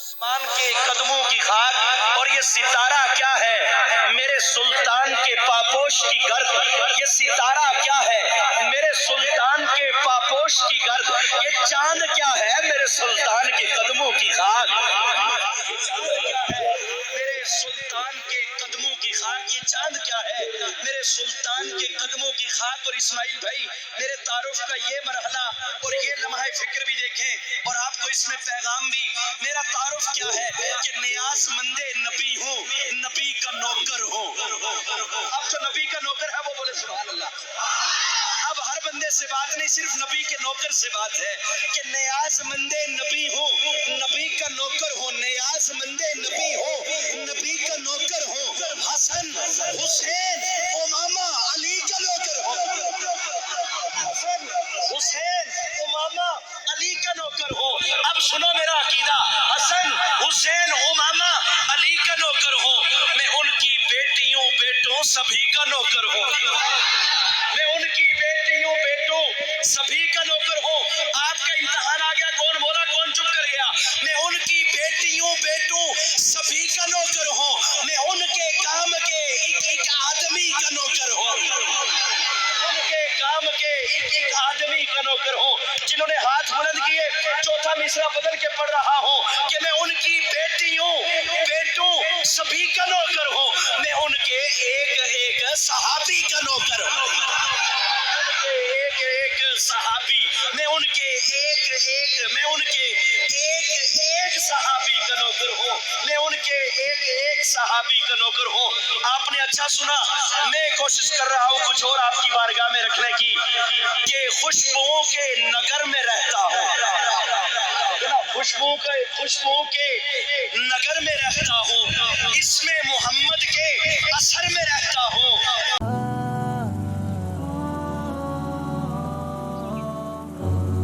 عثمان کے قدموں کی خاک اور یہ ستارہ کیا ہے میرے سلطان کے پاپوش کی گرد. یہ ستارہ کیا ہے میرے سلطان کے پاپوش کی گرد. یہ چاند کیا ہے میرے سلطان کے قدموں کی خاک. میرے سلطان کے قدموں کی خاک. یہ چاند کیا ہے میرے سلطان کے قدموں کی خاک. اور اسماعیل بھائی میرے تعارف کا یہ مرحلہ اور یہ لمحہ فکر بھی دیکھیں اور آپ کو اس میں پیغام بھی. میرا تعارف کیا ہے کہ نیاز مند نبی ہوں, نبی کا نوکر ہوں. اب جو نبی کا نوکر ہے وہ بولے سبحان اللہ. اب ہر بندے سے بات نہیں, صرف نبی کے نوکر سے بات ہے کہ نیاز مند نبی ہوں, نبی کا نوکر ہوں. نیاز مند نبی ہوں, نبی کا نوکر ہوں. حسن حسین امامہ علی کا نوکر ہوں. حسن حسین امامہ علی کا نوکر ہو. اب سنو میرا عقیدہ, حسن حسین امامہ علی کا نوکر ہو. میں ان کی بیٹیوں بیٹوں سبھی کا نوکر ہوں. میں ان کی بیٹیوں بیٹوں سبھی کا نوکر ہوں. آپ کا امتحان آ گیا, کون بولا کون چپ کر گیا. میں ان کی بیٹیوں بیٹوں سبھی کا نوکر ہوں. میں ان کے کام کے ایک آدمی کا نوکر ہوں. ان کے کام کے ایک آدمی کا نوکر ہوں. جنہوں نے ہاتھ بلند کیے چوتھا مصرع بدل کے پڑھ رہا ہوں کہ میں ان کی بیٹیوں بیٹوں سبھی کا نوکر ہوں. میں ان کے ایک ایک صحابی کا نوکر ہوں. ایک ایک صحابی, میں ان کے ایک ایک صحابی کا نوکر ہوں. میں ان کے ایک صحابی کا نوکر ہوں. آپ نے اچھا سنا, میں کوشش کر رہا ہوں کچھ اور آپ کی بارگاہ میں رکھنے کی کہ خوشبوؤں کے نگر میں رہتا ہوں. خوشبوؤں کے نگر میں رہتا ہوں. اس میں